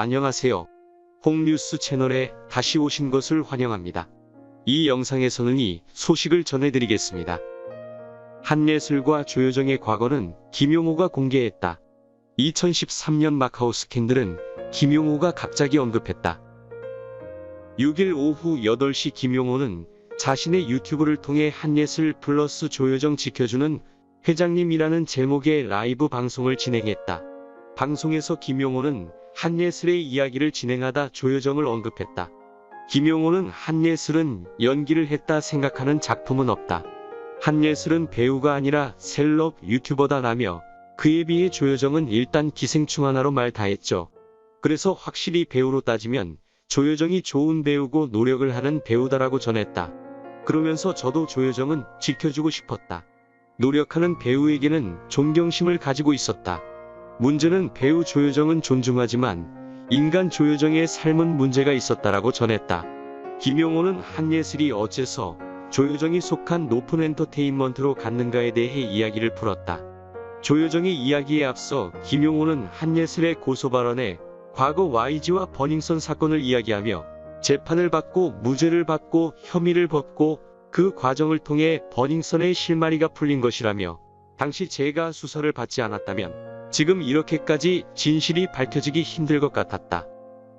안녕하세요. 홍뉴스 채널에 다시 오신 것을 환영합니다. 이 영상에서는 이 소식을 전해드리겠습니다. 한예슬과 조효정의 과거는 김용호가 공개했다. 2013년 마카오 스캔들은 김용호가 갑자기 언급했다. 6일 오후 8시 김용호는 자신의 유튜브를 통해 한예슬 플러스 조효정 지켜주는 회장님이라는 제목의 라이브 방송을 진행했다. 방송에서 김용호는 한예슬의 이야기를 진행하다 조효정을 언급했다. 김용호는 한예슬은 연기를 했다 생각하는 작품은 없다. 한예슬은 배우가 아니라 셀럽 유튜버다라며 그에 비해 조효정은 일단 기생충 하나로 말 다했죠. 그래서 확실히 배우로 따지면 조효정이 좋은 배우고 노력을 하는 배우다라고 전했다. 그러면서 저도 조효정은 지켜주고 싶었다. 노력하는 배우에게는 존경심을 가지고 있었다. 문제는 배우 조효정은 존중하지만 인간 조효정의 삶은 문제가 있었다라고 전했다. 김용호는 한예슬이 어째서 조효정이 속한 높은 엔터테인먼트로 갔는가에 대해 이야기를 풀었다. 조효정의 이야기에 앞서 김용호는 한예슬의 고소 발언에 과거 YG와 버닝썬 사건을 이야기하며 재판을 받고 무죄를 받고 혐의를 벗고 그 과정을 통해 버닝썬의 실마리가 풀린 것이라며 당시 제가 수사를 받지 않았다면 지금 이렇게까지 진실이 밝혀지기 힘들 것 같았다.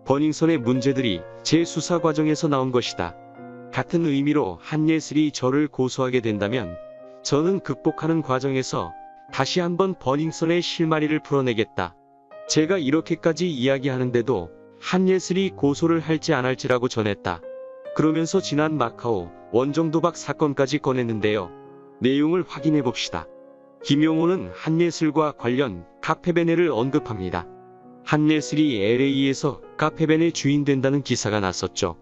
버닝썬의 문제들이 제 수사 과정에서 나온 것이다. 같은 의미로 한예슬이 저를 고소하게 된다면 저는 극복하는 과정에서 다시 한번 버닝썬의 실마리를 풀어내겠다. 제가 이렇게까지 이야기하는데도 한예슬이 고소를 할지 안 할지라고 전했다. 그러면서 지난 마카오 원정 도박 사건까지 꺼냈는데요. 내용을 확인해 봅시다. 김용호는 한예슬과 관련 카페베네를 언급합니다. 한예슬이 LA에서 카페베네 주인 된다는 기사가 났었죠.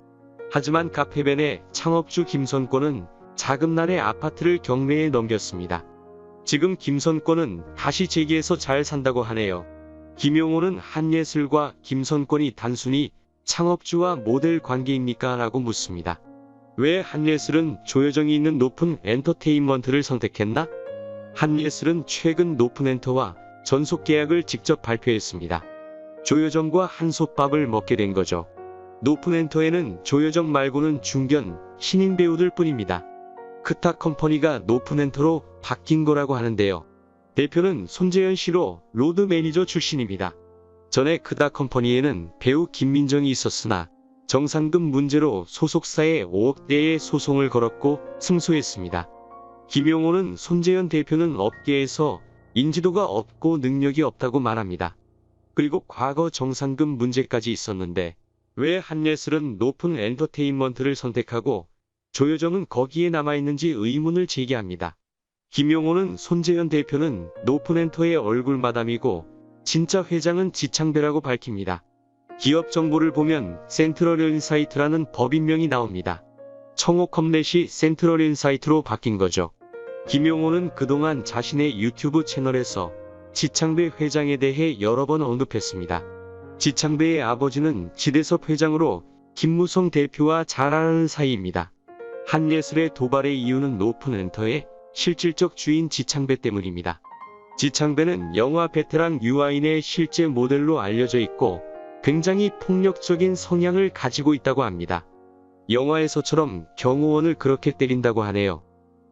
하지만 카페베네 창업주 김선권은 자금난의 아파트를 경매에 넘겼습니다. 지금 김선권은 다시 재기해서 잘 산다고 하네요. 김용호는 한예슬과 김선권이 단순히 창업주와 모델 관계입니까? 라고 묻습니다. 왜 한예슬은 조효정이 있는 높은 엔터테인먼트를 선택했나? 한예슬은 최근 높은 엔터와 전속 계약을 직접 발표했습니다. 조효정과 한솥밥을 먹게 된 거죠. 높은 엔터에는 조효정 말고는 중견, 신인 배우들 뿐입니다. 크타 컴퍼니가 높은 엔터로 바뀐 거라고 하는데요. 대표는 손재현 씨로 로드 매니저 출신입니다. 전에 크타 컴퍼니에는 배우 김민정이 있었으나 정상금 문제로 소속사에 5억대의 소송을 걸었고 승소했습니다. 김용호는 손재현 대표는 업계에서 인지도가 없고 능력이 없다고 말합니다. 그리고 과거 정상금 문제까지 있었는데 왜 한예슬은 높은 엔터테인먼트를 선택하고 조효정은 거기에 남아있는지 의문을 제기합니다. 김용호는 손재현 대표는 높은 엔터의 얼굴 마담이고 진짜 회장은 지창배라고 밝힙니다. 기업 정보를 보면 센트럴인사이트라는 법인명이 나옵니다. 청호컴넷이 센트럴인사이트로 바뀐 거죠. 김용호는 그동안 자신의 유튜브 채널에서 지창배 회장에 대해 여러 번 언급했습니다. 지창배의 아버지는 지대섭 회장으로 김무성 대표와 잘 아는 사이입니다. 한예슬의 도발의 이유는 높은 엔터의 실질적 주인 지창배 때문입니다. 지창배는 영화 베테랑 유아인의 실제 모델로 알려져 있고 굉장히 폭력적인 성향을 가지고 있다고 합니다. 영화에서처럼 경호원을 그렇게 때린다고 하네요.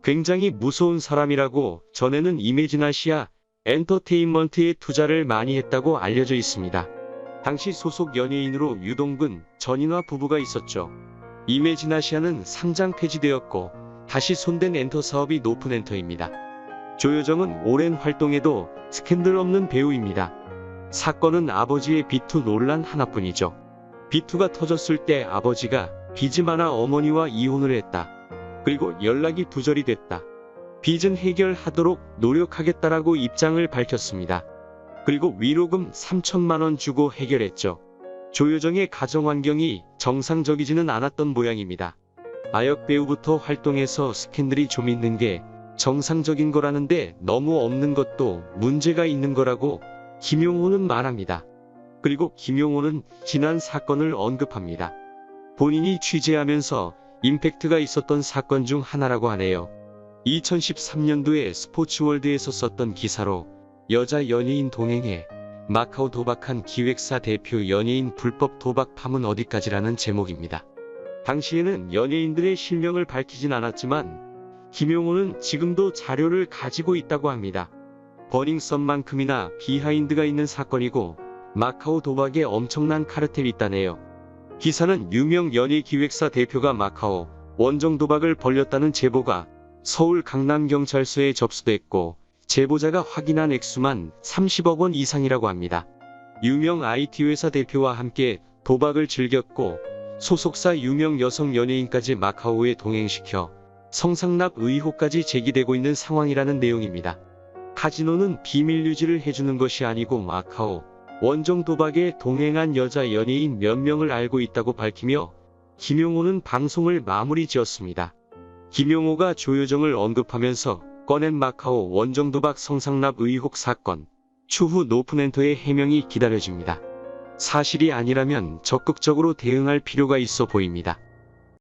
굉장히 무서운 사람이라고 전에는 이매지나시아 엔터테인먼트에 투자를 많이 했다고 알려져 있습니다. 당시 소속 연예인으로 유동근, 전인화 부부가 있었죠. 이매지나시아는 상장 폐지되었고 다시 손댄 엔터 사업이 높은 엔터입니다. 조효정은 오랜 활동에도 스캔들 없는 배우입니다. 사건은 아버지의 비투 논란 하나뿐이죠. 비투가 터졌을 때 아버지가 빚이 많아 어머니와 이혼을 했다. 그리고 연락이 두절이 됐다. 빚은 해결하도록 노력하겠다라고 입장을 밝혔습니다. 그리고 위로금 3천만 원 주고 해결했죠. 조효정의 가정환경이 정상적이지는 않았던 모양입니다. 아역 배우부터 활동해서 스캔들이 좀 있는 게 정상적인 거라는데 너무 없는 것도 문제가 있는 거라고 김용호는 말합니다. 그리고 김용호는 지난 사건을 언급합니다. 본인이 취재하면서 임팩트가 있었던 사건 중 하나라고 하네요. 2013년도에 스포츠월드에서 썼던 기사로 여자 연예인 동행에 마카오 도박한 기획사 대표 연예인 불법 도박 파문 어디까지라는 제목입니다. 당시에는 연예인들의 실명을 밝히진 않았지만 김용호는 지금도 자료를 가지고 있다고 합니다. 버닝썬만큼이나 비하인드가 있는 사건이고 마카오 도박에 엄청난 카르텔이 있다네요. 기사는 유명 연예 기획사 대표가 마카오 원정 도박을 벌였다는 제보가 서울 강남경찰서에 접수됐고 제보자가 확인한 액수만 30억 원 이상이라고 합니다. 유명 IT 회사 대표와 함께 도박을 즐겼고 소속사 유명 여성 연예인까지 마카오에 동행시켜 성상납 의혹까지 제기되고 있는 상황이라는 내용입니다. 카지노는 비밀 유지를 해주는 것이 아니고 마카오 원정 도박에 동행한 여자 연예인 몇 명을 알고 있다고 밝히며 김용호는 방송을 마무리 지었습니다. 김용호가 조효정을 언급하면서 꺼낸 마카오 원정 도박 성상납 의혹 사건. 추후 노프넨터의 해명이 기다려집니다. 사실이 아니라면 적극적으로 대응할 필요가 있어 보입니다.